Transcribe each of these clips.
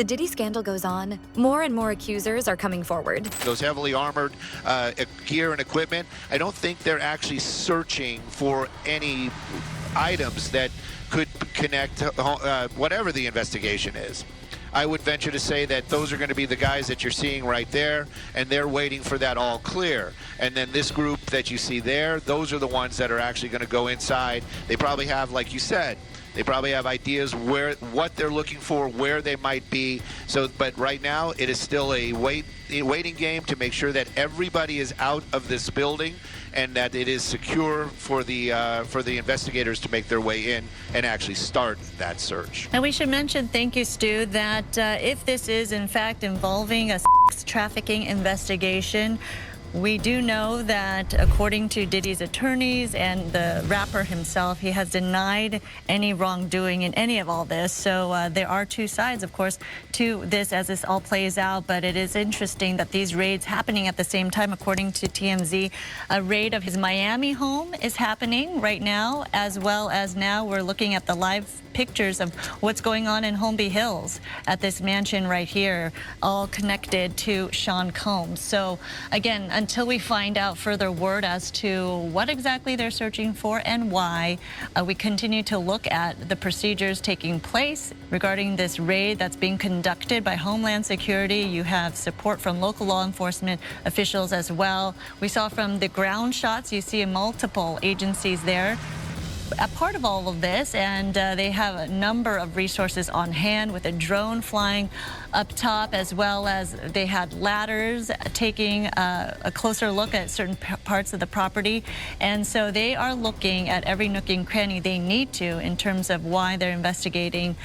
the Diddy scandal goes on, more and more accusers are coming forward. Those heavily armored gear and equipment, I don't think they're actually searching for any items that could connect whatever the investigation is. I would venture to say that those are going to be the guys that you're seeing right there, and they're waiting for that all clear. And then this group that you see there, those are the ones that are actually going to go inside. They probably have, like you said, they probably have ideas what they're looking for, where they might be. So, but right now, it is still a waiting game to make sure that everybody is out of this building and that it is secure for the investigators to make their way in and actually start that search. And we should mention, thank you, Stu, that if this is in fact involving a sex trafficking investigation, we do know that according to Diddy's attorneys and the rapper himself, he has denied any wrongdoing in any of all this. So there are two sides, of course, to this as this all plays out. But it is interesting that these raids happening at the same time. According to TMZ, a raid of his Miami home is happening right now, as well as now we're looking at the live pictures of what's going on in Holmby Hills at this mansion right here, all connected to Sean Combs. So again, until we find out further word as to what exactly they're searching for and why, we continue to look at the procedures taking place regarding this raid that's being conducted by Homeland Security. You have support from local law enforcement officials as well. We saw from the ground shots, you see multiple agencies there a part of all of this, and they have a number of resources on hand with a drone flying up top, as well as they had ladders taking a closer look at certain parts of the property. And so they are looking at every nook and cranny they need to in terms of why they're investigating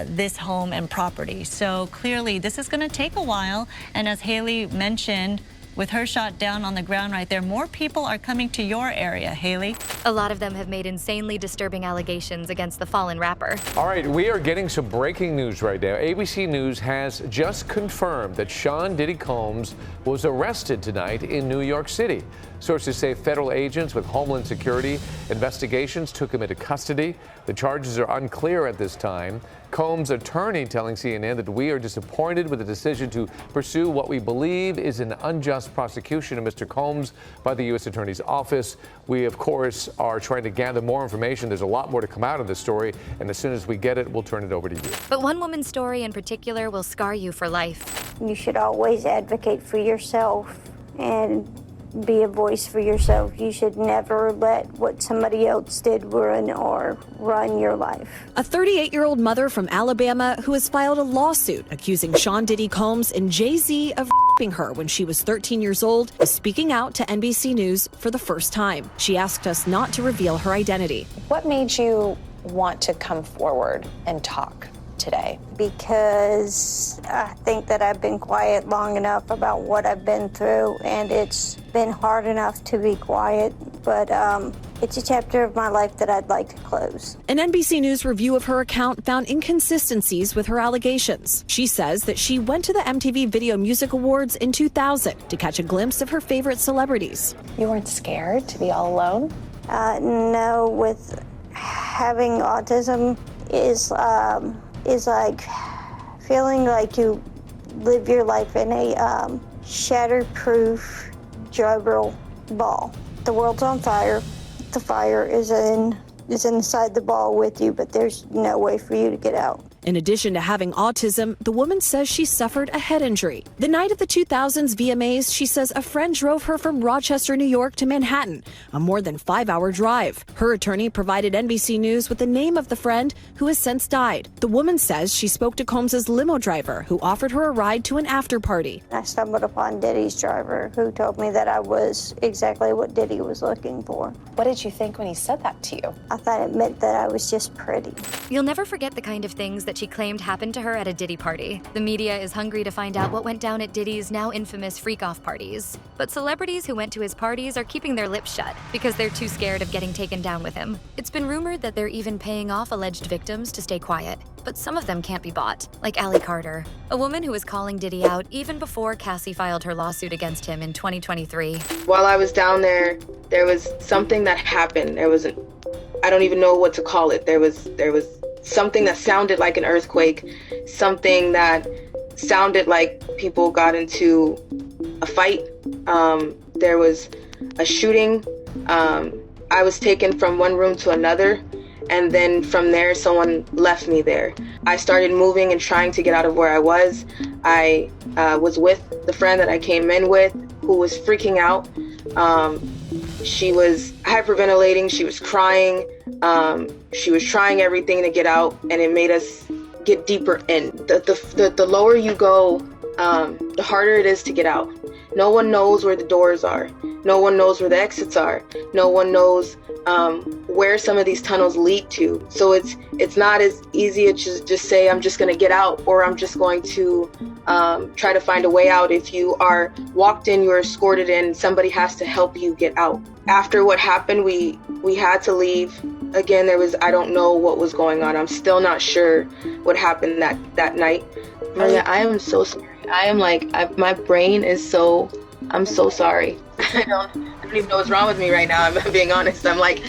this home and property. So clearly this is going to take a while, and as Haley mentioned, with her shot down on the ground right there, more people are coming to your area, Haley. A lot of them have made insanely disturbing allegations against the fallen rapper. All right, we are getting some breaking news right now. ABC News has just confirmed that Sean Diddy Combs was arrested tonight in New York City. Sources say federal agents with Homeland Security investigations took him into custody. The charges are unclear at this time. Combs' attorney telling CNN that we are disappointed with the decision to pursue what we believe is an unjust prosecution of Mr. Combs by the U.S. Attorney's Office. We, of course, are trying to gather more information. There's a lot more to come out of this story, and as soon as we get it, we'll turn it over to you. But one woman's story in particular will scar you for life. You should always advocate for yourself and be a voice for yourself. You should never let what somebody else did ruin or run your life. A 38-year-old mother from Alabama who has filed a lawsuit accusing Sean Diddy Combs and Jay-Z of raping her when she was 13 years old is speaking out to NBC News for the first time. She asked us not to reveal her identity. What made you want to come forward and talk today? Because I think that I've been quiet long enough about what I've been through, and it's been hard enough to be quiet, but it's a chapter of my life that I'd like to close. An NBC News review of her account found inconsistencies with her allegations. She says that she went to the MTV Video Music Awards in 2000 to catch a glimpse of her favorite celebrities. You weren't scared to be all alone? No, with having autism is like feeling like you live your life in a shatterproof juggle ball. The world's on fire. The fire is inside the ball with you, but there's no way for you to get out. In addition to having autism, the woman says she suffered a head injury. The night of the 2000s VMAs, she says a friend drove her from Rochester, New York to Manhattan, a more than 5-hour drive. Her attorney provided NBC News with the name of the friend who has since died. The woman says she spoke to Combs' limo driver, who offered her a ride to an after party. I stumbled upon Diddy's driver, who told me that I was exactly what Diddy was looking for. What did you think when he said that to you? I thought it meant that I was just pretty. You'll never forget the kind of things that she claimed happened to her at a Diddy party. The media is hungry to find out what went down at Diddy's now infamous freak-off parties. But celebrities who went to his parties are keeping their lips shut because they're too scared of getting taken down with him. It's been rumored that they're even paying off alleged victims to stay quiet. But some of them can't be bought, like Allie Carter, a woman who was calling Diddy out even before Cassie filed her lawsuit against him in 2023. While I was down there, there was something that happened. I don't even know what to call it. There was something that sounded like an earthquake, something that sounded like people got into a fight. There was a shooting. I was taken from one room to another, and then from there someone left me there. I started moving and trying to get out of where I was. I was with the friend that I came in with, who was freaking out. She was hyperventilating, she was crying, she was trying everything to get out, and it made us get deeper in. The lower you go, the harder it is to get out. No one knows where the doors are. No one knows where the exits are. No one knows where some of these tunnels lead to. So it's not as easy as just say, I'm just going to get out, or I'm just going to try to find a way out. If you are walked in, you're escorted in, somebody has to help you get out. After what happened, we had to leave. Again, I don't know what was going on. I'm still not sure what happened that night. Maria, I am so sorry. I am my brain is so, I'm so sorry. I don't even know what's wrong with me right now. I'm being honest. I'm like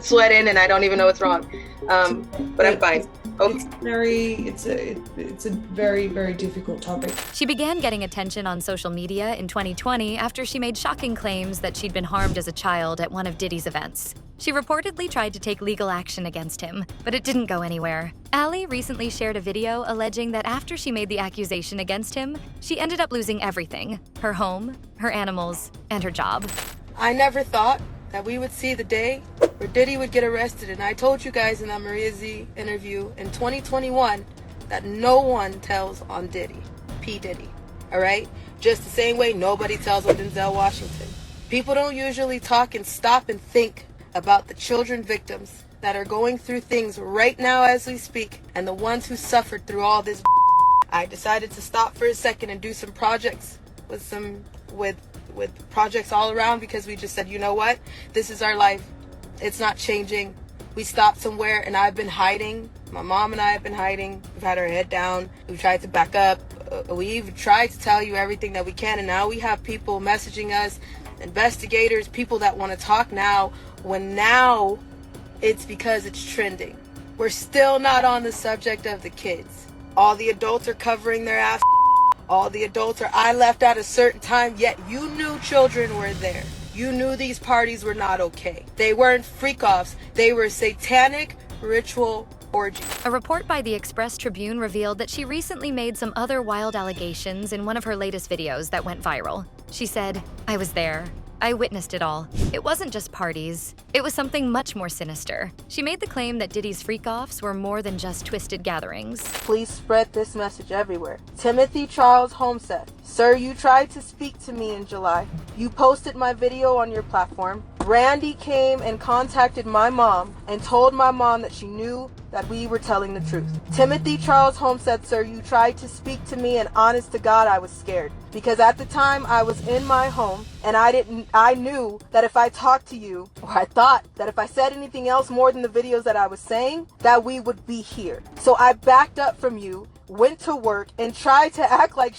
sweating and I don't even know what's wrong. But I'm fine. It's a very, very difficult topic. She began getting attention on social media in 2020 after she made shocking claims that she'd been harmed as a child at one of Diddy's events. She reportedly tried to take legal action against him, but it didn't go anywhere. Allie recently shared a video alleging that after she made the accusation against him, she ended up losing everything: her home, her animals, and her job. I never thought that we would see the day where Diddy would get arrested, and I told you guys in that Maria Z interview in 2021 that no one tells on Diddy, P. Diddy, all right? Just the same way nobody tells on Denzel Washington. People don't usually talk and stop and think about the children victims that are going through things right now as we speak, and the ones who suffered through all this. I decided to stop for a second and do some projects with projects all around, because we just said, you know what, this is our life, it's not changing. We stopped somewhere, and I've been hiding. My mom and I have been hiding. We've had our head down. We've tried to back up. We've tried to tell you everything that we can, and now we have people messaging us, investigators, people that want to talk now, when now it's because it's trending. We're still not on the subject of the kids. All the adults are covering their ass. All the adults are, I left at a certain time, yet you knew children were there. You knew these parties were not okay. They weren't freak-offs. They were satanic ritual orgies. A report by the Express Tribune revealed that she recently made some other wild allegations in one of her latest videos that went viral. She said, "I was there. I witnessed it all. It wasn't just parties. It was something much more sinister." She made the claim that Diddy's freak-offs were more than just twisted gatherings. Please spread this message everywhere. Timothy Charles Homseth. Sir, you tried to speak to me in July. You posted my video on your platform. Randy came and contacted my mom and told my mom that she knew that we were telling the truth. Timothy Charles Homseth, sir, you tried to speak to me, and honest to God, I was scared. Because at the time I was in my home, and I knew that if I talked to you, or I thought that if I said anything else more than the videos that I was saying, that we would be here. So I backed up from you, went to work, and tried to act like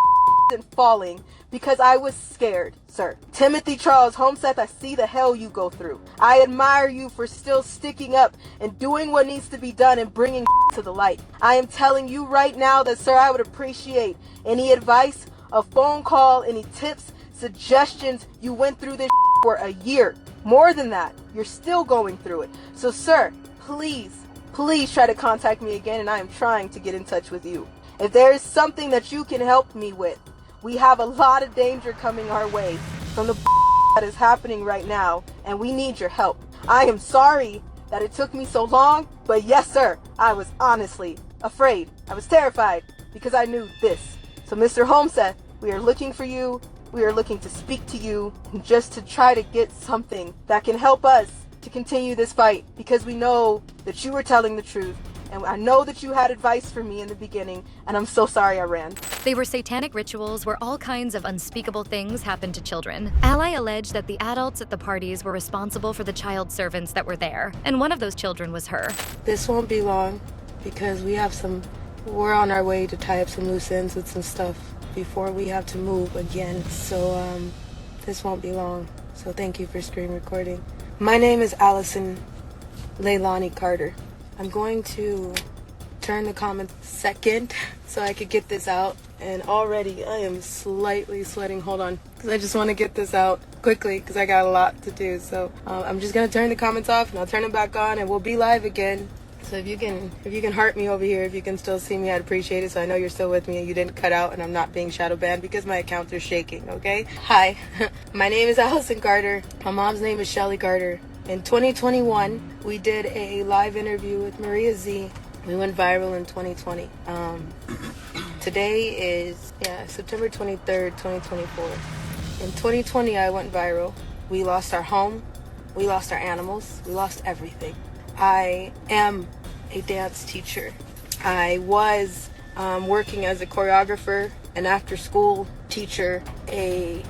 and falling because I was scared, sir. Timothy Charles Homseth, I see the hell you go through. I admire you for still sticking up and doing what needs to be done and bringing to the light. I am telling you right now that, sir, I would appreciate any advice, a phone call, any tips, suggestions. You went through this for a year. More than that, you're still going through it. So, sir, please try to contact me again, and I am trying to get in touch with you. If there is something that you can help me with, we have a lot of danger coming our way from the that is happening right now, and we need your help. I am sorry that it took me so long, but yes, sir, I was honestly afraid. I was terrified because I knew this. So, Mr. Homseth, we are looking for you. We are looking to speak to you just to try to get something that can help us to continue this fight, because we know that you were telling the truth. And I know that you had advice for me in the beginning, and I'm so sorry I ran. They were satanic rituals where all kinds of unspeakable things happened to children. Ally alleged that the adults at the parties were responsible for the child servants that were there, and one of those children was her. This won't be long, because we're on our way to tie up some loose ends with some stuff before we have to move again. So this won't be long. So thank you for screen recording. My name is Allison Leilani Carter. I'm going to turn the comments second so I could get this out. And already I am slightly sweating. Hold on, because I just want to get this out quickly because I got a lot to do. So I'm just going to turn the comments off and I'll turn them back on and we'll be live again. So if you can heart me over here, if you can still see me, I'd appreciate it. So I know you're still with me and you didn't cut out and I'm not being shadow banned because my accounts are shaking, okay? Hi, my name is Allison Carter. My mom's name is Shelly Carter. In 2021, we did a live interview with Maria Z. We went viral in 2020. Today is, September 23rd, 2024. In 2020, I went viral. We lost our home. We lost our animals. We lost everything. I am a dance teacher. I was working as a choreographer, an after-school teacher, a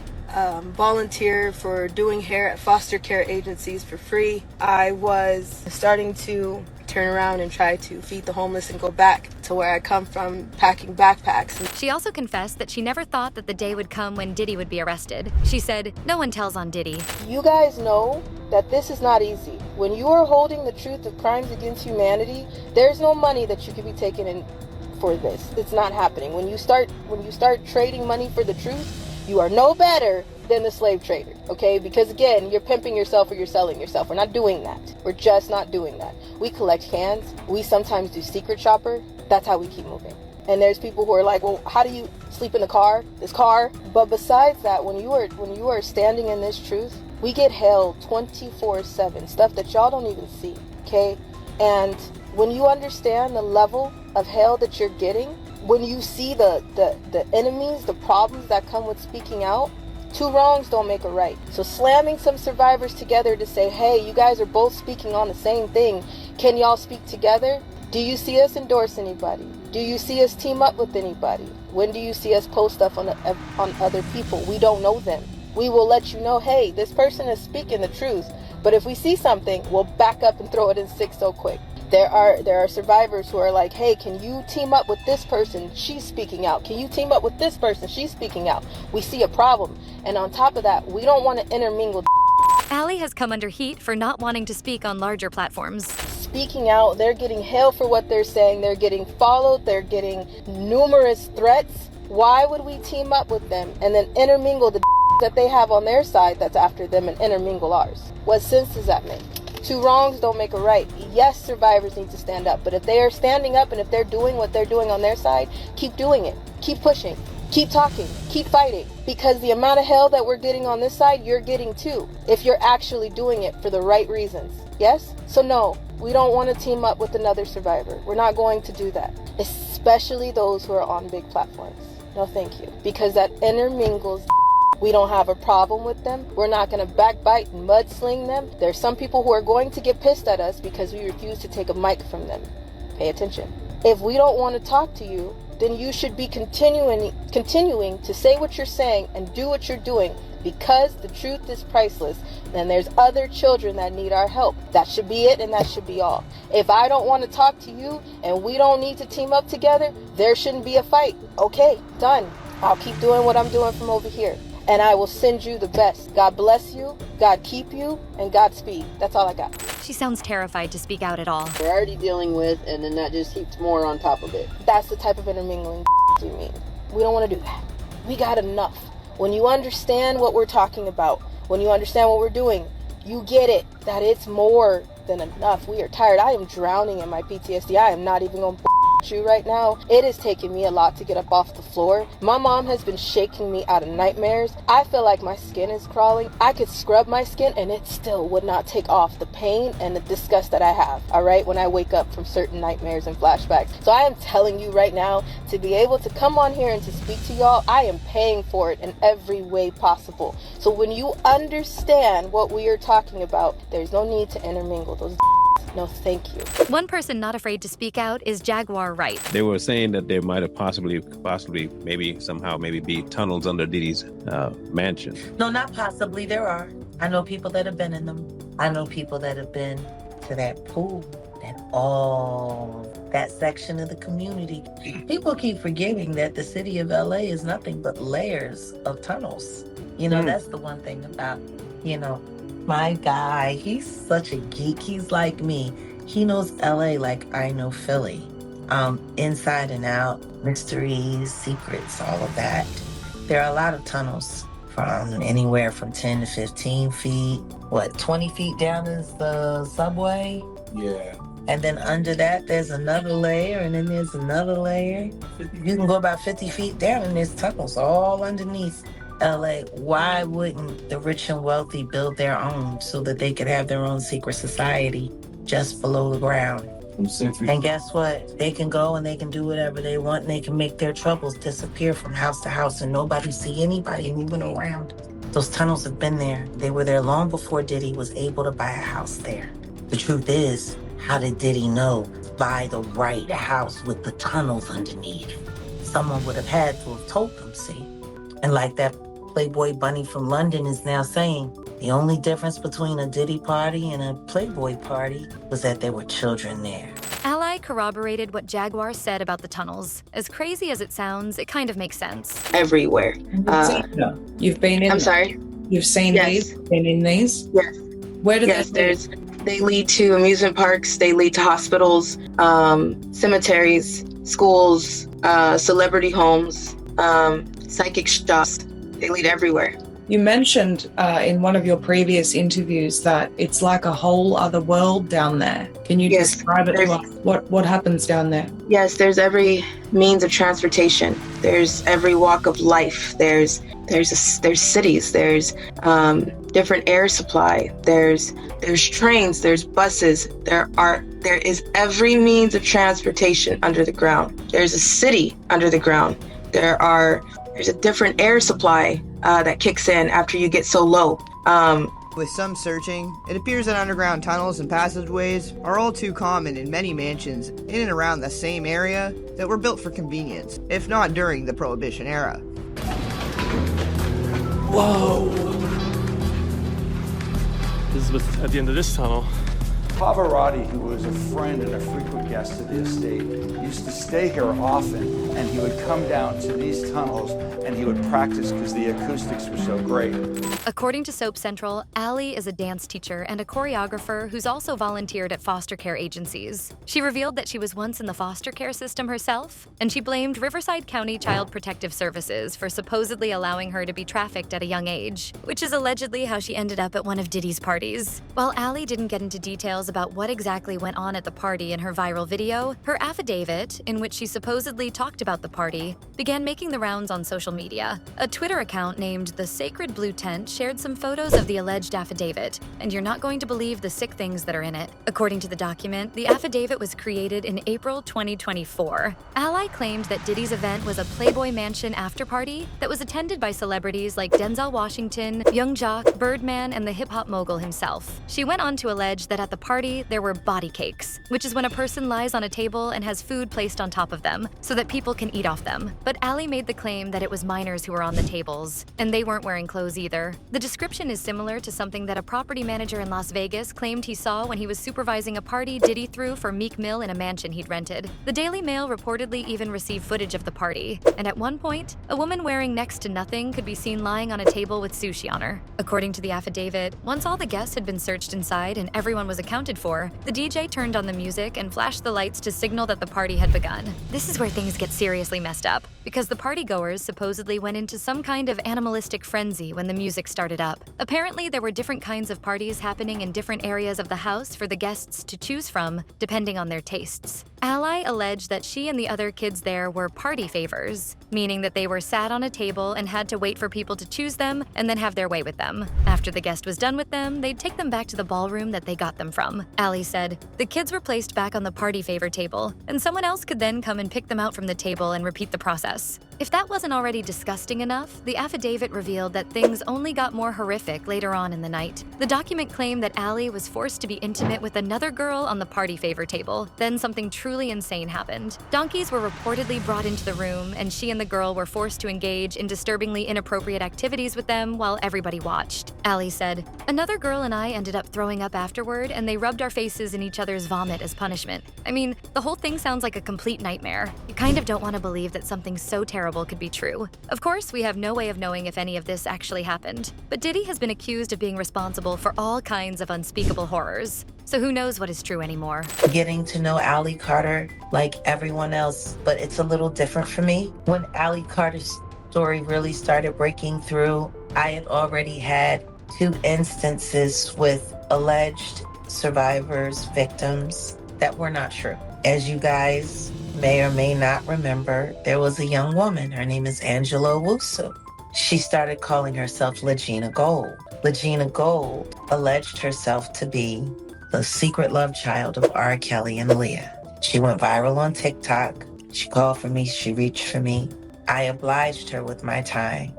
volunteer for doing hair at foster care agencies for free. I was starting to turn around and try to feed the homeless and go back to where I come from, packing backpacks. She also confessed that she never thought that the day would come when Diddy would be arrested. She said, "No one tells on Diddy." You guys know that this is not easy. When you are holding the truth of crimes against humanity, there's no money that you could be taken in for this. It's not happening. When you start trading money for the truth, you are no better than the slave trader, okay? Because again, you're pimping yourself or you're selling yourself. We're not doing that. We're just not doing that. We collect cans. We sometimes do secret shopper. That's how we keep moving. And there's people who are like, well, how do you sleep in the car? This car? But besides that, when you are standing in this truth, we get held 24/7, stuff that y'all don't even see, okay? And when you understand the level of hell that you're getting, when you see the enemies, the problems that come with speaking out, two wrongs don't make a right. So slamming some survivors together to say, hey, you guys are both speaking on the same thing. Can y'all speak together? Do you see us endorse anybody? Do you see us team up with anybody? When do you see us post stuff on other people? We don't know them. We will let you know, hey, this person is speaking the truth. But if we see something, we'll back up and throw it in six so quick. There are survivors who are like, hey, can you team up with this person? She's speaking out. Can you team up with this person? She's speaking out. We see a problem. And on top of that, we don't want to intermingle. Allie has come under heat for not wanting to speak on larger platforms. Speaking out, they're getting hailed for what they're saying. They're getting followed. They're getting numerous threats. Why would we team up with them and then intermingle the that they have on their side that's after them and intermingle ours? What sense does that make? Two wrongs don't make a right. Yes, survivors need to stand up, but if they are standing up and if they're doing what they're doing on their side, keep doing it. Keep pushing. Keep talking. Keep fighting. Because the amount of hell that we're getting on this side, you're getting too, if you're actually doing it for the right reasons. Yes? So no, we don't want to team up with another survivor. We're not going to do that. Especially those who are on big platforms. No, thank you. Because that intermingles. We don't have a problem with them. We're not going to backbite and mudsling them. There's some people who are going to get pissed at us because we refuse to take a mic from them. Pay attention. If we don't want to talk to you, then you should be continuing to say what you're saying and do what you're doing, because the truth is priceless and there's other children that need our help. That should be it, and that should be all. If I don't want to talk to you and we don't need to team up together, there shouldn't be a fight. Okay, done. I'll keep doing what I'm doing from over here. And I will send you the best. God bless you, God keep you, and Godspeed. That's all I got. She sounds terrified to speak out at all. We're already dealing with, and then that just heaps more on top of it. That's the type of intermingling we mean. We don't want to do that. We got enough. When you understand what we're talking about, when you understand what we're doing, you get it, that it's more than enough. We are tired. I am drowning in my PTSD. I am not even going to you right now. It is taking me a lot to get up off the floor. My mom has been shaking me out of nightmares. I feel like my skin is crawling. I could scrub my skin and it still would not take off the pain and the disgust that I have, all right, when I wake up from certain nightmares and flashbacks. So I am telling you right now, to be able to come on here and to speak to y'all, I am paying for it in every way possible. So when you understand what we are talking about, there's no need to intermingle those. No, thank you. One person not afraid to speak out is Jaguar Wright. They were saying that there might have possibly, maybe somehow be tunnels under Diddy's mansion. No, not possibly. There are. I know people that have been in them. I know people that have been to that pool, that section of the community. People keep forgetting that the city of LA is nothing but layers of tunnels. That's the one thing about, my guy, he's such a geek. He's like me. He knows LA like I know Philly. Inside and out, mysteries, secrets, all of that. There are a lot of tunnels from anywhere from 10 to 15 feet. 20 feet down is the subway? Yeah. And then under that, there's another layer, and then there's another layer. You can go about 50 feet down, and there's tunnels all underneath LA. Why wouldn't the rich and wealthy build their own so that they could have their own secret society just below the ground? And guess what? They can go and they can do whatever they want, and they can make their troubles disappear from house to house, and nobody see anybody moving around. Those tunnels have been there. They were there long before Diddy was able to buy a house there. The truth is, how did Diddy know buy the right house with the tunnels underneath? Someone would have had to have told them, see? And like that Playboy bunny from London is now saying, the only difference between a Diddy party and a Playboy party was that there were children there. Ally corroborated what Jaguar said about the tunnels. As crazy as it sounds, it kind of makes sense. Everywhere. You've been in. I'm sorry. You've seen these. Been in these. Yes. Where do They lead to amusement parks. They lead to hospitals, cemeteries, schools, celebrity homes, psychic shops. They lead everywhere. You mentioned in one of your previous interviews that it's like a whole other world down there. Can you describe it to us? What happens down there? Yes, there's every means of transportation. There's every walk of life. There's cities. There's different air supply. There's trains. There's buses. There is every means of transportation under the ground. There's a city under the ground. There's a different air supply that kicks in after you get so low. With some searching, it appears that underground tunnels and passageways are all too common in many mansions in and around the same area that were built for convenience, if not during the Prohibition era. Whoa! This is what's at the end of this tunnel. Pavarotti, who was a friend and a frequent guest to the estate, used to stay here often, and he would come down to these tunnels and he would practice because the acoustics were so great. According to Soap Central, Allie is a dance teacher and a choreographer who's also volunteered at foster care agencies. She revealed that she was once in the foster care system herself, and she blamed Riverside County Child Protective Services for supposedly allowing her to be trafficked at a young age, which is allegedly how she ended up at one of Diddy's parties. While Allie didn't get into details about what exactly went on at the party in her viral video, her affidavit, in which she supposedly talked about the party, began making the rounds on social media. A Twitter account named The Sacred Blue Tent shared some photos of the alleged affidavit, and you're not going to believe the sick things that are in it. According to the document, the affidavit was created in April 2024. Ally claimed that Diddy's event was a Playboy Mansion after-party that was attended by celebrities like Denzel Washington, Young Jock, Birdman, and the hip-hop mogul himself. She went on to allege that at the party, there were body cakes, which is when a person lies on a table and has food placed on top of them so that people can eat off them. But Ally made the claim that it was minors who were on the tables, and they weren't wearing clothes either. The description is similar to something that a property manager in Las Vegas claimed he saw when he was supervising a party Diddy threw for Meek Mill in a mansion he'd rented. The Daily Mail reportedly even received footage of the party, and at one point, a woman wearing next to nothing could be seen lying on a table with sushi on her. According to the affidavit, once all the guests had been searched inside and everyone was accounted for, the DJ turned on the music and flashed the lights to signal that the party had begun. This is where things get seriously messed up, because the partygoers supposedly went into some kind of animalistic frenzy when the music started up. Apparently, there were different kinds of parties happening in different areas of the house for the guests to choose from, depending on their tastes. Ally alleged that she and the other kids there were party favors, meaning that they were sat on a table and had to wait for people to choose them and then have their way with them. After the guest was done with them, they'd take them back to the ballroom that they got them from. Ally said, "The kids were placed back on the party favor table, and someone else could then come and pick them out from the table and repeat the process." If that wasn't already disgusting enough, the affidavit revealed that things only got more horrific later on in the night. The document claimed that Ally was forced to be intimate with another girl on the party favor table. Then something truly insane happened. Donkeys were reportedly brought into the room, and she and the girl were forced to engage in disturbingly inappropriate activities with them while everybody watched. Ally said, "Another girl and I ended up throwing up afterward, and they rubbed our faces in each other's vomit as punishment. I mean, the whole thing sounds like a complete nightmare. You kind of don't want to believe that something so terrible terrible could be true. Of course, we have no way of knowing if any of this actually happened, but Diddy has been accused of being responsible for all kinds of unspeakable horrors. So who knows what is true anymore? Getting to know Allie Carter like everyone else, but it's a little different for me. When Allie Carter's story really started breaking through, I had already had 2 instances with alleged survivors, victims that were not true. As you guys may or may not remember, there was a young woman. Her name is Angela Owusu. She started calling herself Legina Gold. Legina Gold alleged herself to be the secret love child of R. Kelly and Aaliyah. She went viral on TikTok. She called for me. She reached for me. I obliged her with my time,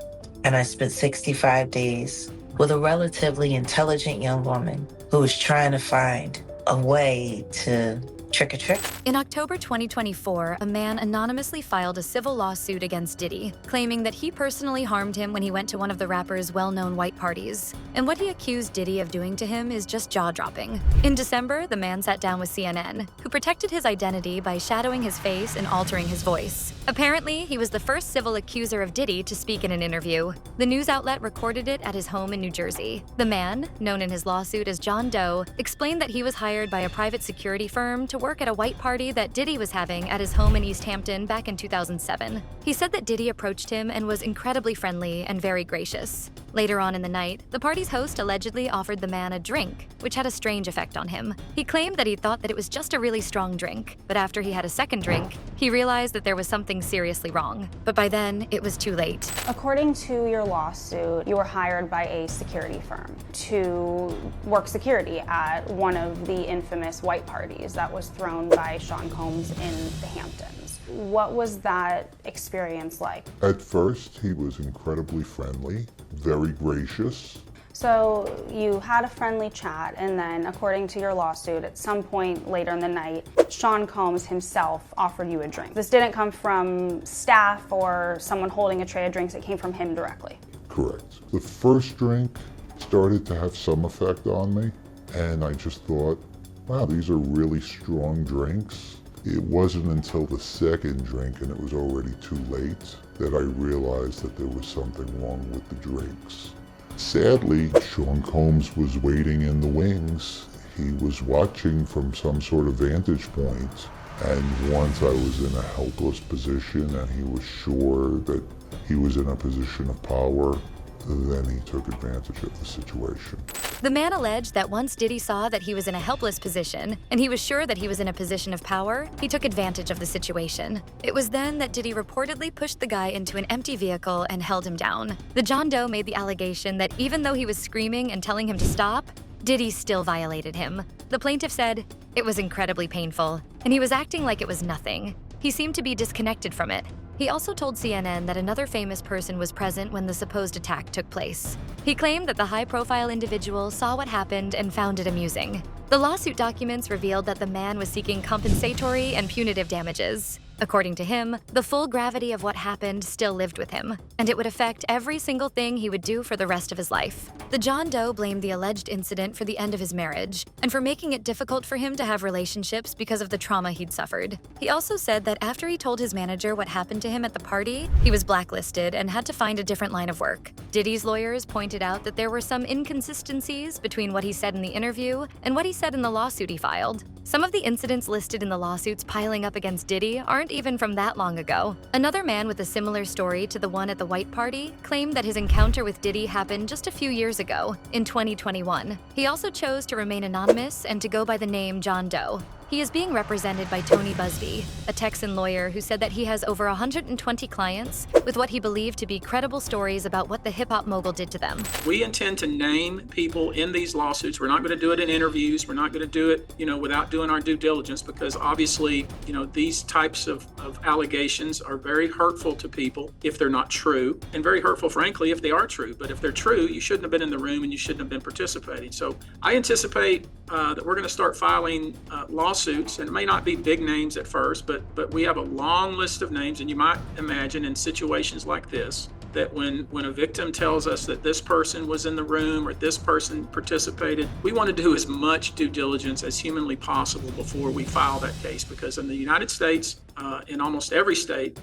and I spent 65 days with a relatively intelligent young woman who was trying to find a way to trick or trick. In October 2024, a man anonymously filed a civil lawsuit against Diddy, claiming that he personally harmed him when he went to one of the rapper's well-known white parties. And what he accused Diddy of doing to him is just jaw-dropping. In December, the man sat down with CNN, who protected his identity by shadowing his face and altering his voice. Apparently, he was the first civil accuser of Diddy to speak in an interview. The news outlet recorded it at his home in New Jersey. The man, known in his lawsuit as John Doe, explained that he was hired by a private security firm to work at a white party that Diddy was having at his home in East Hampton back in 2007. He said that Diddy approached him and was incredibly friendly and very gracious. Later on in the night, the party's host allegedly offered the man a drink, which had a strange effect on him. He claimed that he thought that it was just a really strong drink, but after he had a second drink, he realized that there was something seriously wrong. But by then, it was too late. According to your lawsuit, you were hired by a security firm to work security at one of the infamous white parties that was thrown by Sean Combs in the Hamptons. What was that experience like? At first, he was incredibly friendly, very gracious. So you had a friendly chat, and then, according to your lawsuit, at some point later in the night, Sean Combs himself offered you a drink. This didn't come from staff or someone holding a tray of drinks, it came from him directly. Correct. The first drink started to have some effect on me, and I just thought, wow, these are really strong drinks. It wasn't until the second drink, and it was already too late, that I realized that there was something wrong with the drinks. Sadly, Sean Combs was waiting in the wings. He was watching from some sort of vantage point, and once I was in a helpless position and he was sure that he was in a position of power, then he took advantage of the situation. The man alleged that once Diddy saw that he was in a helpless position, and he was sure that he was in a position of power, he took advantage of the situation. It was then that Diddy reportedly pushed the guy into an empty vehicle and held him down. The John Doe made the allegation that even though he was screaming and telling him to stop, Diddy still violated him. The plaintiff said, "It was incredibly painful, and he was acting like it was nothing. He seemed to be disconnected from it." He also told CNN that another famous person was present when the supposed attack took place. He claimed that the high-profile individual saw what happened and found it amusing. The lawsuit documents revealed that the man was seeking compensatory and punitive damages. According to him, the full gravity of what happened still lived with him, and it would affect every single thing he would do for the rest of his life. The John Doe blamed the alleged incident for the end of his marriage, and for making it difficult for him to have relationships because of the trauma he'd suffered. He also said that after he told his manager what happened to him at the party, he was blacklisted and had to find a different line of work. Diddy's lawyers pointed out that there were some inconsistencies between what he said in the interview and what he said in the lawsuit he filed. Some of the incidents listed in the lawsuits piling up against Diddy aren't even from that long ago. Another man with a similar story to the one at the white party claimed that his encounter with Diddy happened just a few years ago, in 2021. He also chose to remain anonymous and to go by the name John Doe. He is being represented by Tony Busby, a Texan lawyer who said that he has over 120 clients with what he believed to be credible stories about what the hip-hop mogul did to them. We intend to name people in these lawsuits. We're not going to do it in interviews. We're not going to do it, without doing our due diligence, because obviously, these types of allegations are very hurtful to people if they're not true, and very hurtful, frankly, if they are true. But if they're true, you shouldn't have been in the room and you shouldn't have been participating. So I anticipate that we're going to start filing lawsuits, and it may not be big names at first, but we have a long list of names, and you might imagine in situations like this that when a victim tells us that this person was in the room or this person participated, we want to do as much due diligence as humanly possible before we file that case, because in the United States, in almost every state,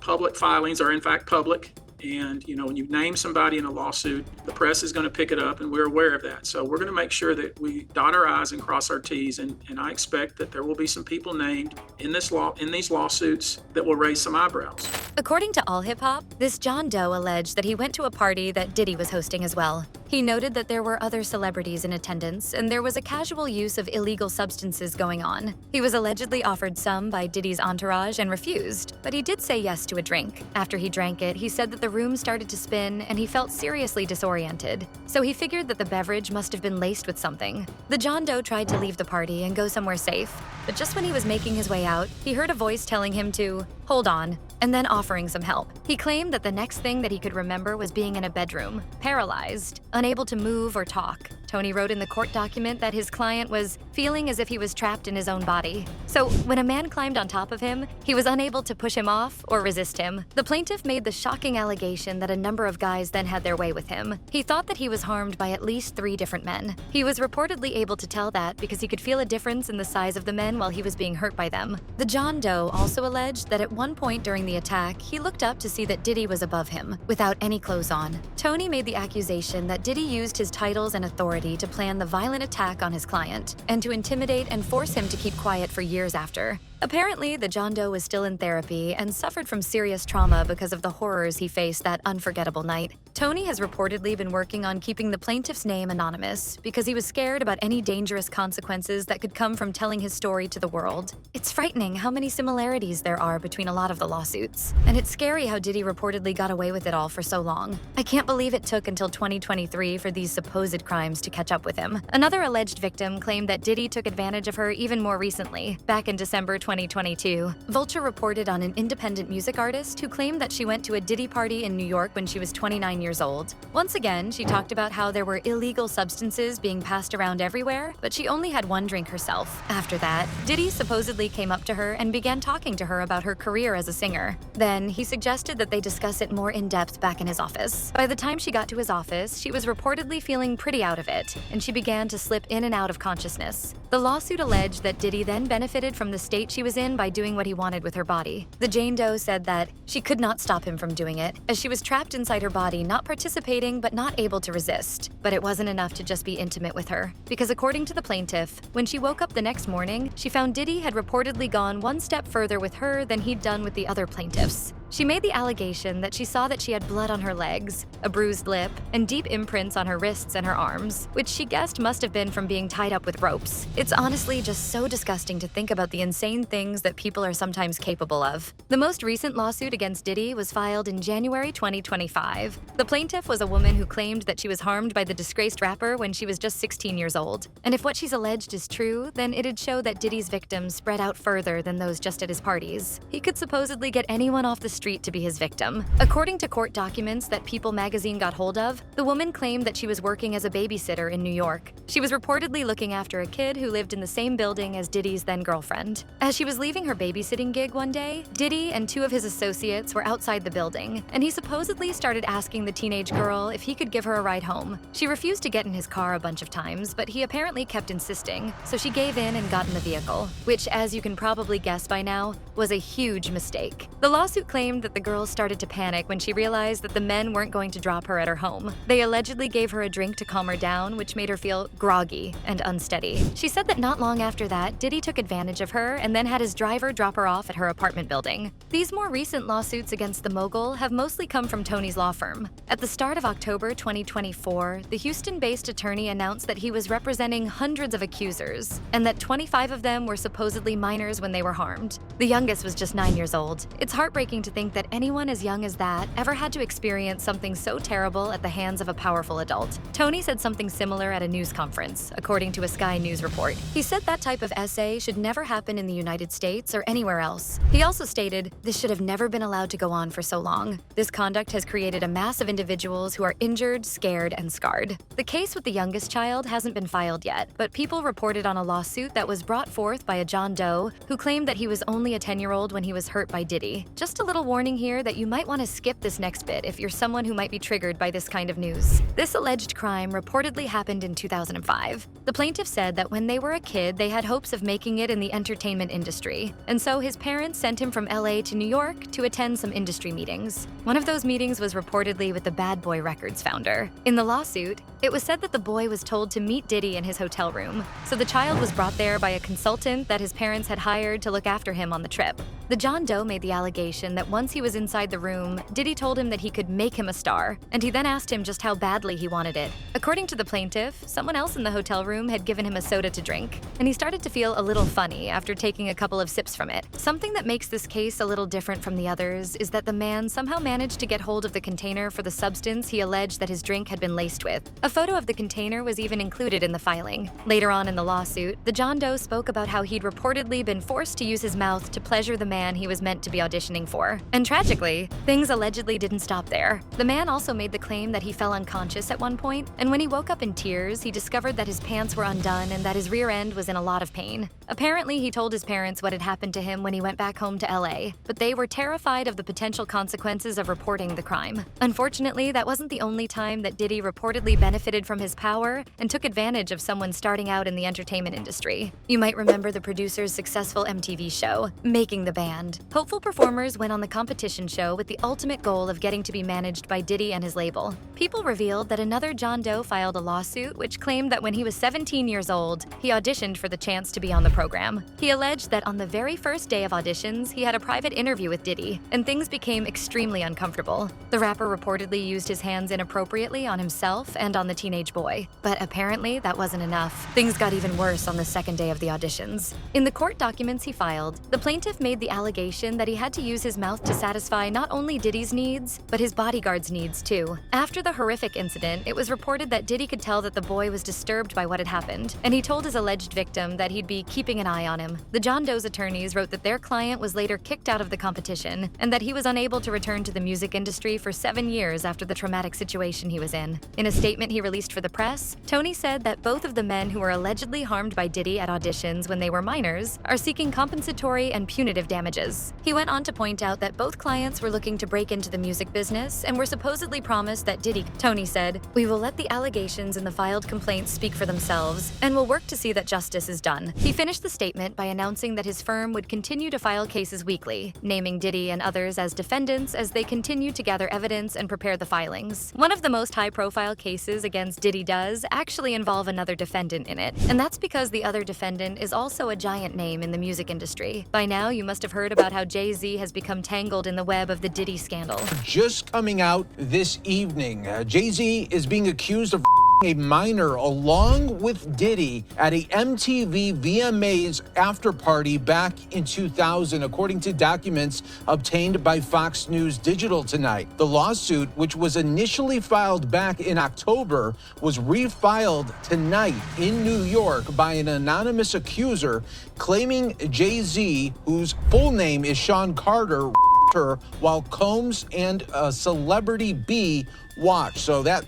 public filings are in fact public. And, when you name somebody in a lawsuit, the press is going to pick it up, and we're aware of that. So we're going to make sure that we dot our I's and cross our T's. And I expect that there will be some people named in these lawsuits that will raise some eyebrows. According to All Hip Hop, this John Doe alleged that he went to a party that Diddy was hosting as well. He noted that there were other celebrities in attendance, and there was a casual use of illegal substances going on. He was allegedly offered some by Diddy's entourage and refused, but he did say yes to a drink. After he drank it, he said that the room started to spin and he felt seriously disoriented. So he figured that the beverage must have been laced with something. The John Doe tried to leave the party and go somewhere safe, but just when he was making his way out, he heard a voice telling him to hold on, and then offering some help. He claimed that the next thing that he could remember was being in a bedroom, paralyzed, unable to move or talk. Tony wrote in the court document that his client was feeling as if he was trapped in his own body. So when a man climbed on top of him, he was unable to push him off or resist him. The plaintiff made the shocking allegation that a number of guys then had their way with him. He thought that he was harmed by at least 3 different men. He was reportedly able to tell that because he could feel a difference in the size of the men while he was being hurt by them. The John Doe also alleged that at one point during the attack, he looked up to see that Diddy was above him, without any clothes on. Tony made the accusation that Diddy used his titles and authority to plan the violent attack on his client, and to intimidate and force him to keep quiet for years after. Apparently, the John Doe was still in therapy and suffered from serious trauma because of the horrors he faced that unforgettable night. Tony has reportedly been working on keeping the plaintiff's name anonymous because he was scared about any dangerous consequences that could come from telling his story to the world. It's frightening how many similarities there are between a lot of the lawsuits. And it's scary how Diddy reportedly got away with it all for so long. I can't believe it took until 2023 for these supposed crimes to catch up with him. Another alleged victim claimed that Diddy took advantage of her even more recently, back in December 2022. Vulture reported on an independent music artist who claimed that she went to a Diddy party in New York when she was 29 years old. Once again, she talked about how there were illegal substances being passed around everywhere, but she only had one drink herself. After that, Diddy supposedly came up to her and began talking to her about her career as a singer. Then, he suggested that they discuss it more in depth back in his office. By the time she got to his office, she was reportedly feeling pretty out of it, and she began to slip in and out of consciousness. The lawsuit alleged that Diddy then benefited from the state she was in by doing what he wanted with her body. The Jane Doe said that she could not stop him from doing it, as she was trapped inside her body, not participating but not able to resist. But it wasn't enough to just be intimate with her, because according to the plaintiff, when she woke up the next morning, she found Diddy had reportedly gone one step further with her than he'd done with the other plaintiffs. She made the allegation that she saw that she had blood on her legs, a bruised lip, and deep imprints on her wrists and her arms, which she guessed must have been from being tied up with ropes. It's honestly just so disgusting to think about the insane things that people are sometimes capable of. The most recent lawsuit against Diddy was filed in January 2025. The plaintiff was a woman who claimed that she was harmed by the disgraced rapper when she was just 16 years old. And if what she's alleged is true, then it'd show that Diddy's victims spread out further than those just at his parties. He could supposedly get anyone off the street to be his victim. According to court documents that People magazine got hold of, the woman claimed that she was working as a babysitter in New York. She was reportedly looking after a kid who lived in the same building as Diddy's then-girlfriend. As she was leaving her babysitting gig one day, Diddy and 2 of his associates were outside the building, and he supposedly started asking the teenage girl if he could give her a ride home. She refused to get in his car a bunch of times, but he apparently kept insisting, so she gave in and got in the vehicle, which, as you can probably guess by now, was a huge mistake. The lawsuit claimed that the girl started to panic when she realized that the men weren't going to drop her at her home. They allegedly gave her a drink to calm her down, which made her feel groggy and unsteady. She said that not long after that, Diddy took advantage of her and then had his driver drop her off at her apartment building. These more recent lawsuits against the mogul have mostly come from Tony's law firm. At the start of October 2024, the Houston-based attorney announced that he was representing hundreds of accusers, and that 25 of them were supposedly minors when they were harmed. The youngest was just 9 years old. It's heartbreaking to think that anyone as young as that ever had to experience something so terrible at the hands of a powerful adult. Tony said something similar at a news conference, according to a Sky News report. He said that type of essay should never happen in the United States or anywhere else. He also stated, "This should have never been allowed to go on for so long. This conduct has created a mass of individuals who are injured, scared, and scarred." The case with the youngest child hasn't been filed yet, but People reported on a lawsuit that was brought forth by a John Doe who claimed that he was only a 10-year-old when he was hurt by Diddy. Just a little warning here that you might want to skip this next bit if you're someone who might be triggered by this kind of news. This alleged crime reportedly happened in 2005. The plaintiff said that when they were a kid, they had hopes of making it in the entertainment industry, and so his parents sent him from LA to New York to attend some industry meetings. One of those meetings was reportedly with the Bad Boy Records founder. In the lawsuit, it was said that the boy was told to meet Diddy in his hotel room, so the child was brought there by a consultant that his parents had hired to look after him on the trip. The John Doe made the allegation that once he was inside the room, Diddy told him that he could make him a star, and he then asked him just how badly he wanted it. According to the plaintiff, someone else in the hotel room had given him a soda to drink, and he started to feel a little funny after taking a couple of sips from it. Something that makes this case a little different from the others is that the man somehow managed to get hold of the container for the substance he alleged that his drink had been laced with. A photo of the container was even included in the filing. Later on in the lawsuit, the John Doe spoke about how he'd reportedly been forced to use his mouth to pleasure the man he was meant to be auditioning for. And tragically, things allegedly didn't stop there. The man also made the claim that he fell unconscious at one point, and when he woke up in tears, he discovered that his pants were undone and that his rear end was in a lot of pain. Apparently, he told his parents what had happened to him when he went back home to LA, but they were terrified of the potential consequences of reporting the crime. Unfortunately, that wasn't the only time that Diddy reportedly benefited from his power and took advantage of someone starting out in the entertainment industry. You might remember the producer's successful MTV show, Making the Band. Hopeful performers went on the competition show with the ultimate goal of getting to be managed by Diddy and his label. People revealed that another John Doe filed a lawsuit which claimed that when he was 17 years old, he auditioned for the chance to be on the program. He alleged that on the very first day of auditions, he had a private interview with Diddy, and things became extremely uncomfortable. The rapper reportedly used his hands inappropriately on himself and on the teenage boy. But apparently, that wasn't enough. Things got even worse on the second day of the auditions. In the court documents he filed, the plaintiff made the allegation that he had to use his mouth to satisfy not only Diddy's needs, but his bodyguard's needs too. After the horrific incident, it was reported that Diddy could tell that the boy was disturbed by what had happened, and he told his alleged victim that he'd be keeping an eye on him. The John Doe's attorneys wrote that their client was later kicked out of the competition, and that he was unable to return to the music industry for 7 years after the traumatic situation he was in. In a statement he released for the press, Tony said that both of the men who were allegedly harmed by Diddy at auditions when they were minors are seeking compensatory and punitive damages. He went on to point out that both clients were looking to break into the music business and were supposedly promised that Diddy. Tony said, "We will let the allegations in the filed complaints speak for themselves, and will work to see that justice is done." He finished the statement by announcing that his firm would continue to file cases weekly, naming Diddy and others as defendants as they continue to gather evidence and prepare the filings. One of the most high-profile cases against Diddy does actually involve another defendant in it, and that's because the other defendant is also a giant name in the music industry. By now, you must have heard about how Jay-Z has become tangled in the web of the Diddy scandal. Just coming out this evening, Jay-Z is being accused of a minor along with Diddy at a MTV VMAs after party back in 2000, according to documents obtained by Fox News Digital tonight. The lawsuit, which was initially filed back in October, was refiled tonight in New York by an anonymous accuser claiming Jay-Z, whose full name is Sean Carter, her while Combs and Celebrity B watched. So that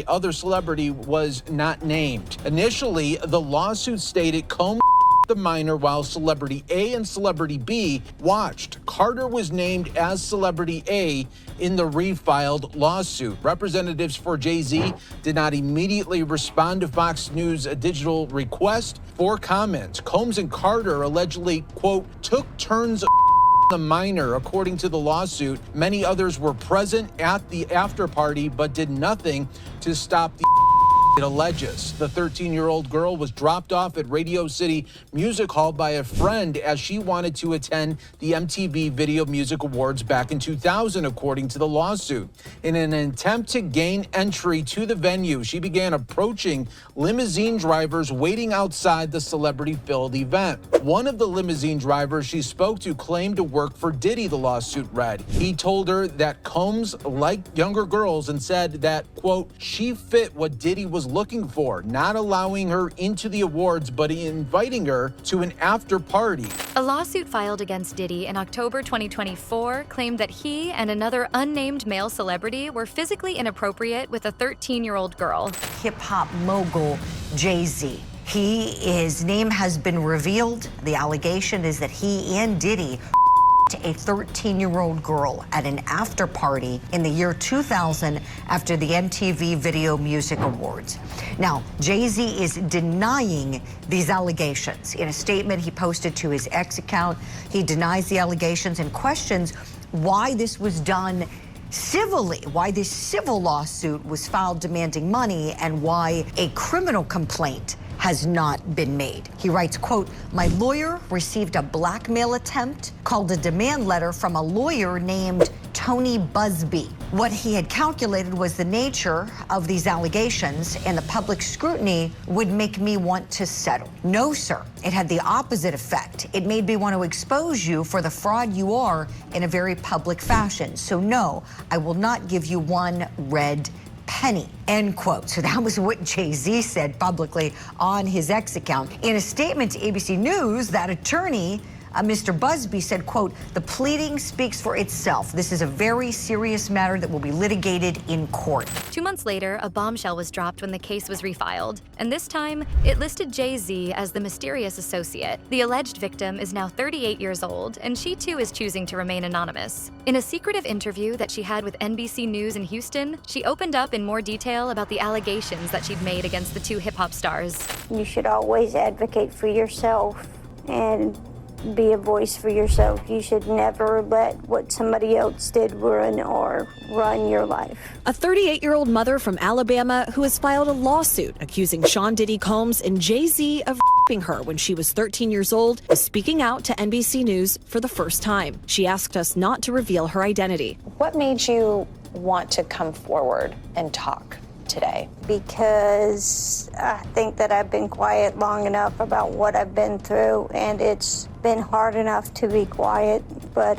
other celebrity was not named. Initially, the lawsuit stated Combs the minor while Celebrity A and Celebrity B watched. Carter was named as Celebrity A in the refiled lawsuit. Representatives for Jay-Z did not immediately respond to Fox News Digital request for comment. Combs and Carter allegedly, quote, took turns the minor, according to the lawsuit. Many others were present at the after party but did nothing to stop the it alleges. The 13-year-old girl was dropped off at Radio City Music Hall by a friend as she wanted to attend the MTV Video Music Awards back in 2000, according to the lawsuit. In an attempt to gain entry to the venue, she began approaching limousine drivers waiting outside the celebrity-filled event. One of the limousine drivers she spoke to claimed to work for Diddy, the lawsuit read. He told her that Combs liked younger girls and said that, quote, she fit what Diddy was looking for, not allowing her into the awards, but inviting her to an after party. A lawsuit filed against Diddy in October 2024 claimed that he and another unnamed male celebrity were physically inappropriate with a 13-year-old girl. Hip-hop mogul Jay-Z. His name has been revealed. The allegation is that he and Diddy a 13-year-old girl at an after party in the year 2000 after the MTV Video Music Awards. Now, Jay-Z is denying these allegations. In a statement he posted to his X account, he denies the allegations and questions why this was done civilly, why this civil lawsuit was filed demanding money, and why a criminal complaint has not been made. He writes, quote, "My lawyer received a blackmail attempt called a demand letter from a lawyer named Tony Busby. What he had calculated was the nature of these allegations and the public scrutiny would make me want to settle. No, sir, it had the opposite effect. It made me want to expose you for the fraud you are in a very public fashion. So no, I will not give you one red penny," end quote. So that was what Jay-Z said publicly on his X account. In a statement to ABC News, that attorney, Mr. Busby, said, quote, "The pleading speaks for itself. This is a very serious matter that will be litigated in court." 2 months later, a bombshell was dropped when the case was refiled, and this time, it listed Jay-Z as the mysterious associate. The alleged victim is now 38 years old, and she too is choosing to remain anonymous. In a secretive interview that she had with NBC News in Houston, she opened up in more detail about the allegations that she'd made against the two hip-hop stars. You should always advocate for yourself and be a voice for yourself. You should never let what somebody else did ruin or run your life. A 38-year-old mother from Alabama who has filed a lawsuit accusing Sean Diddy Combs and Jay-Z of raping her when she was 13 years old is speaking out to NBC News for the first time. She asked us not to reveal her identity. What made you want to come forward and talk today? Because I think that I've been quiet long enough about what I've been through, and it's been hard enough to be quiet, but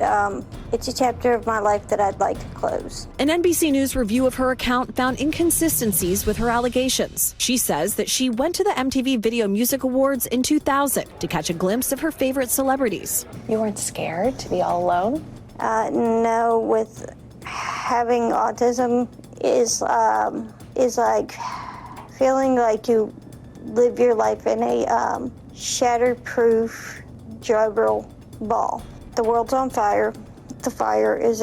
it's a chapter of my life that I'd like to close. An NBC News review of her account found inconsistencies with her allegations. She says that she went to the MTV Video Music Awards in 2000 to catch a glimpse of her favorite celebrities. You weren't scared to be all alone? No, with having autism is like feeling like you live your life in a shatterproof juggle ball. The world's on fire. The fire is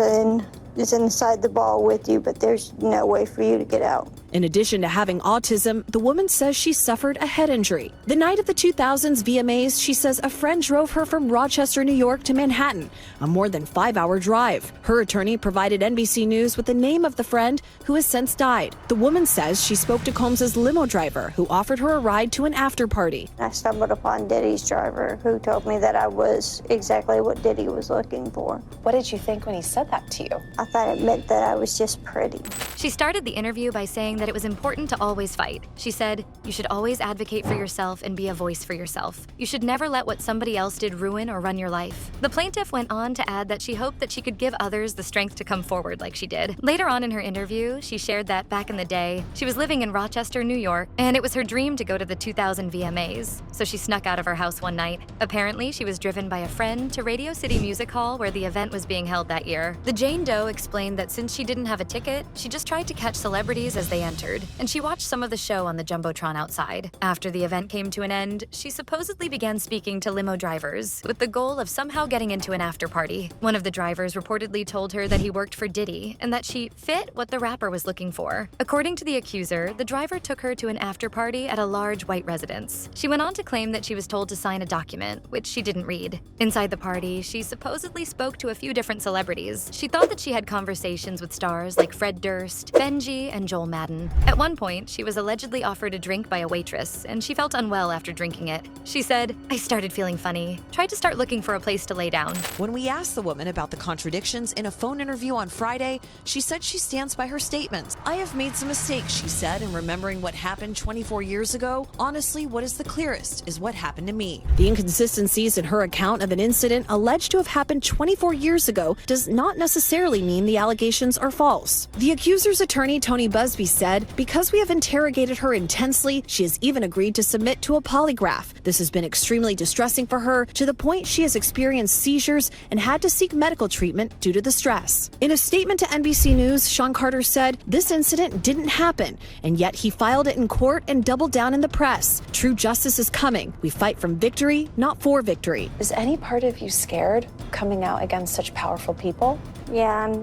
inside the ball with you, but there's no way for you to get out. In addition to having autism, the woman says she suffered a head injury. The night of the 2000s VMAs, she says a friend drove her from Rochester, New York to Manhattan, a more than 5-hour drive. Her attorney provided NBC News with the name of the friend who has since died. The woman says she spoke to Combs' limo driver, who offered her a ride to an after party. I stumbled upon Diddy's driver, who told me that I was exactly what Diddy was looking for. What did you think when he said that to you? I thought it meant that I was just pretty. She started the interview by saying that it was important to always fight. She said, "You should always advocate for yourself and be a voice for yourself. You should never let what somebody else did ruin or run your life." The plaintiff went on to add that she hoped that she could give others the strength to come forward like she did. Later on in her interview, she shared that back in the day, she was living in Rochester, New York, and it was her dream to go to the 2000 VMAs. So she snuck out of her house one night. Apparently, she was driven by a friend to Radio City Music Hall where the event was being held that year. The Jane Doe explained that since she didn't have a ticket, she just tried to catch celebrities as they entered, and she watched some of the show on the Jumbotron outside. After the event came to an end, she supposedly began speaking to limo drivers with the goal of somehow getting into an after party. One of the drivers reportedly told her that he worked for Diddy and that she fit what the rapper was looking for. According to the accuser, the driver took her to an after party at a large white residence. She went on to claim that she was told to sign a document, which she didn't read. Inside the party, she supposedly spoke to a few different celebrities. She thought that she had conversations with stars like Fred Durst, Benji, and Joel Madden. At one point, she was allegedly offered a drink by a waitress, and she felt unwell after drinking it. She said, "I started feeling funny. Tried to start looking for a place to lay down." When we asked the woman about the contradictions in a phone interview on Friday, she said she stands by her statements. "I have made some mistakes," she said, in remembering what happened 24 years ago. "Honestly, what is the clearest is what happened to me." The inconsistencies in her account of an incident alleged to have happened 24 years ago does not necessarily mean the allegations are false. The accuser's attorney, Tony Busby, said said, because we have interrogated her intensely, she has even agreed to submit to a polygraph. This has been extremely distressing for her, to the point she has experienced seizures and had to seek medical treatment due to the stress. In a statement to NBC News, Sean Carter said, this incident didn't happen, and yet he filed it in court and doubled down in the press. True justice is coming. We fight from victory, not for victory. Is any part of you scared coming out against such powerful people? Yeah,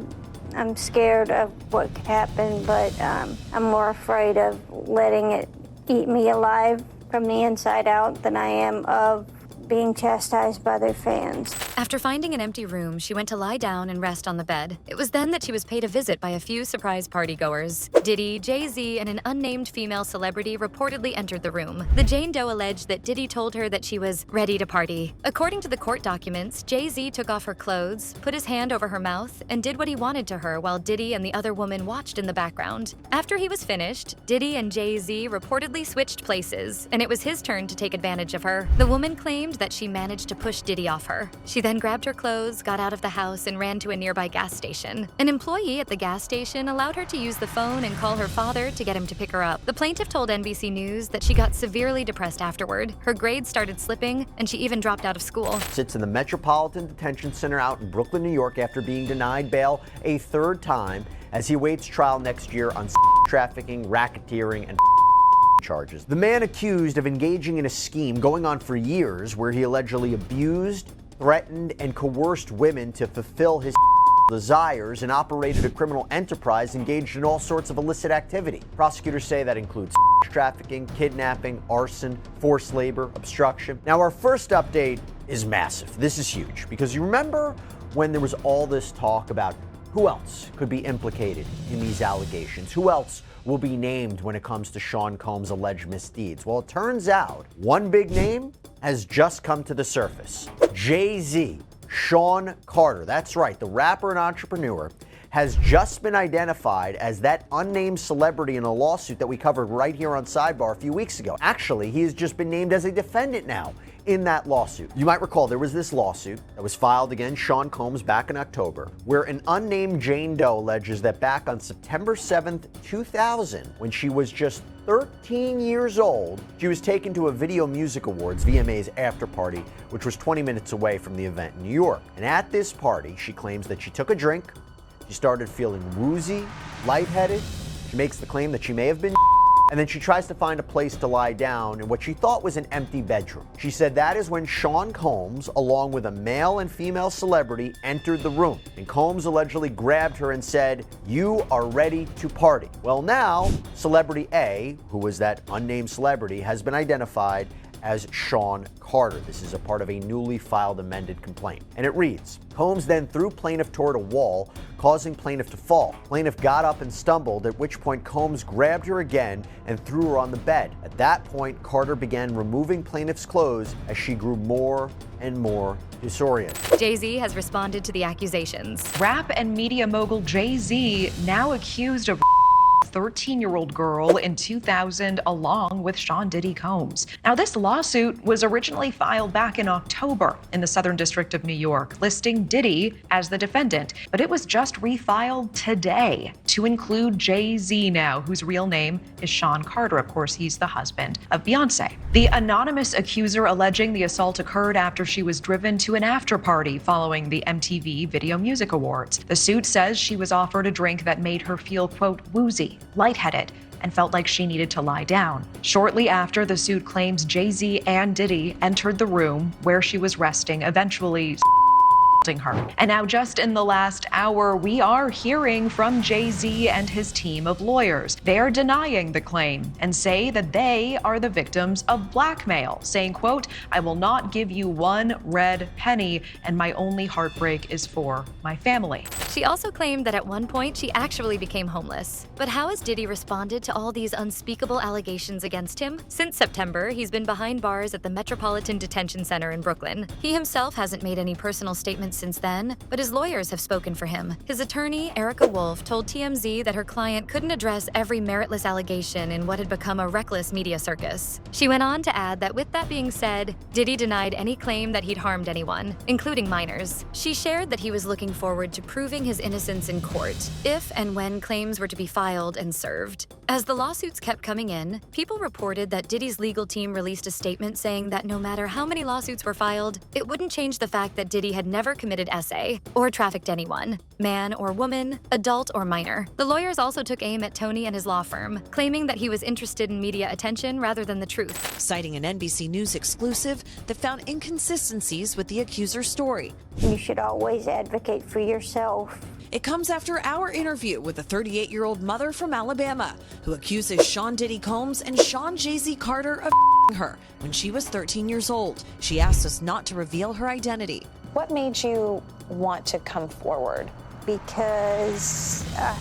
I'm scared of what could happen, but I'm more afraid of letting it eat me alive from the inside out than I am of being chastised by their fans. After finding an empty room, she went to lie down and rest on the bed. It was then that she was paid a visit by a few surprise partygoers. Diddy, Jay-Z, and an unnamed female celebrity reportedly entered the room. The Jane Doe alleged that Diddy told her that she was ready to party. According to the court documents, Jay-Z took off her clothes, put his hand over her mouth, and did what he wanted to her while Diddy and the other woman watched in the background. After he was finished, Diddy and Jay-Z reportedly switched places, and it was his turn to take advantage of her. The woman claimed that she managed to push Diddy off her. She then grabbed her clothes, got out of the house, and ran to a nearby gas station. An employee at the gas station allowed her to use the phone and call her father to get him to pick her up. The plaintiff told NBC News that she got severely depressed afterward. Her grades started slipping, and she even dropped out of school. Sits in the Metropolitan Detention Center out in Brooklyn, New York, after being denied bail a third time as he awaits trial next year on trafficking, racketeering, and charges. The man accused of engaging in a scheme going on for years where he allegedly abused, threatened, and coerced women to fulfill his desires and operated a criminal enterprise engaged in all sorts of illicit activity. Prosecutors say that includes trafficking, kidnapping, arson, forced labor, obstruction. Now, our first update is massive. This is huge because you remember when there was all this talk about who else could be implicated in these allegations? Who else will be named when it comes to Sean Combs' alleged misdeeds? Well, it turns out one big name has just come to the surface. Jay-Z, Sean Carter, that's right, the rapper and entrepreneur, has just been identified as that unnamed celebrity in a lawsuit that we covered right here on Sidebar a few weeks ago. Actually, he has just been named as a defendant now in that lawsuit. You might recall there was this lawsuit that was filed against Sean Combs back in October, where an unnamed Jane Doe alleges that back on September 7th, 2000, when she was just 13 years old, she was taken to a Video Music Awards, VMA's after party, which was 20 minutes away from the event in New York. And at this party, she claims that she took a drink, she started feeling woozy, lightheaded. She makes the claim that she may have been and then she tries to find a place to lie down in what she thought was an empty bedroom. She said that is when Sean Combs, along with a male and female celebrity, entered the room. And Combs allegedly grabbed her and said, "You are ready to party." Well, now, celebrity A, who was that unnamed celebrity, has been identified as Sean Carter. This is a part of a newly filed amended complaint. And it reads, Combs then threw plaintiff toward a wall, causing plaintiff to fall. Plaintiff got up and stumbled, at which point Combs grabbed her again and threw her on the bed. At that point, Carter began removing plaintiff's clothes as she grew more and more disoriented. Jay-Z has responded to the accusations. Rap and media mogul Jay-Z now accused of 13-year-old girl in 2000 along with Sean Diddy Combs. Now, this lawsuit was originally filed back in October in the Southern District of New York, listing Diddy as the defendant, but it was just refiled today to include Jay-Z now, whose real name is Sean Carter. Of course, he's the husband of Beyonce. The anonymous accuser alleging the assault occurred after she was driven to an after party following the MTV Video Music Awards. The suit says she was offered a drink that made her feel, quote, woozy, lightheaded, and felt like she needed to lie down. Shortly after, the suit claims Jay-Z and Diddy entered the room where she was resting, eventually her. And now, just in the last hour, we are hearing from Jay-Z and his team of lawyers. They're denying the claim and say that they are the victims of blackmail, saying, quote, "I will not give you one red penny, and my only heartbreak is for my family." She also claimed that at one point she actually became homeless. But how has Diddy responded to all these unspeakable allegations against him? Since September, he's been behind bars at the Metropolitan Detention Center in Brooklyn. He himself hasn't made any personal statements since then, but his lawyers have spoken for him. His attorney, Erica Wolf, told TMZ that her client couldn't address every meritless allegation in what had become a reckless media circus. She went on to add that with that being said, Diddy denied any claim that he'd harmed anyone, including minors. She shared that he was looking forward to proving his innocence in court, if and when claims were to be filed and served. As the lawsuits kept coming in, people reported that Diddy's legal team released a statement saying that no matter how many lawsuits were filed, it wouldn't change the fact that Diddy had never committed SA or trafficked anyone, man or woman, adult or minor. The lawyers also took aim at Tony and his law firm, claiming that he was interested in media attention rather than the truth. Citing an NBC News exclusive that found inconsistencies with the accuser's story. You should always advocate for yourself. It comes after our interview with a 38-year-old mother from Alabama who accuses Sean Diddy Combs and Sean Jay-Z Carter of her when she was 13 years old. She asked us not to reveal her identity. What made you want to come forward? Because I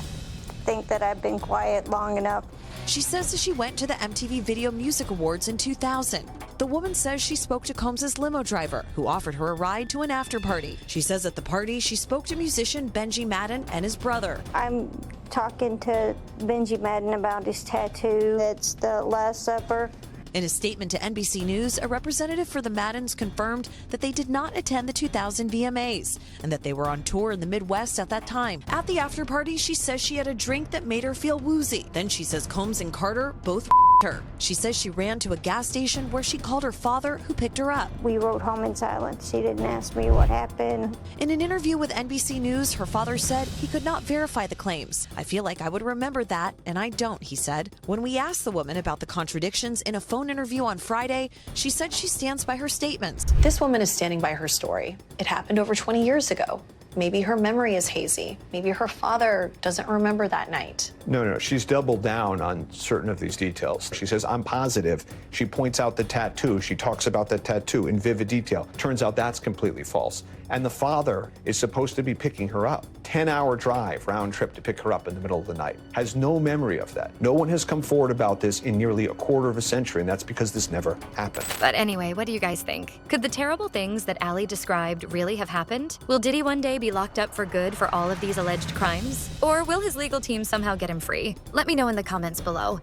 think that I've been quiet long enough. She says that she went to the MTV Video Music Awards in 2000. The woman says she spoke to Combs' limo driver, who offered her a ride to an after party. She says at the party she spoke to musician Benji Madden and his brother. I'm talking to Benji Madden about his tattoo. It's the Last Supper. In a statement to NBC News, a representative for the Maddens confirmed that they did not attend the 2000 VMAs and that they were on tour in the Midwest at that time. At the after party, she says she had a drink that made her feel woozy. Then she says Combs and Carter both her. She says she ran to a gas station where she called her father, who picked her up. We rode home in silence. She didn't ask me what happened. In an interview with NBC News, her father said he could not verify the claims. I feel like I would remember that, and I don't, he said. When we asked the woman about the contradictions in a phone interview on Friday, she said she stands by her statements. This woman is standing by her story. It happened over 20 years ago. Maybe her memory is hazy. Maybe her father doesn't remember that night. No, she's doubled down on certain of these details. She says, I'm positive. She points out the tattoo. She talks about the tattoo in vivid detail. Turns out that's completely false. And the father is supposed to be picking her up. 10-hour drive, round trip to pick her up in the middle of the night. Has no memory of that. No one has come forward about this in nearly a quarter of a century, and that's because this never happened. But anyway, what do you guys think? Could the terrible things that Allie described really have happened? Will Diddy one day be locked up for good for all of these alleged crimes? Or will his legal team somehow get him free? Let me know in the comments below.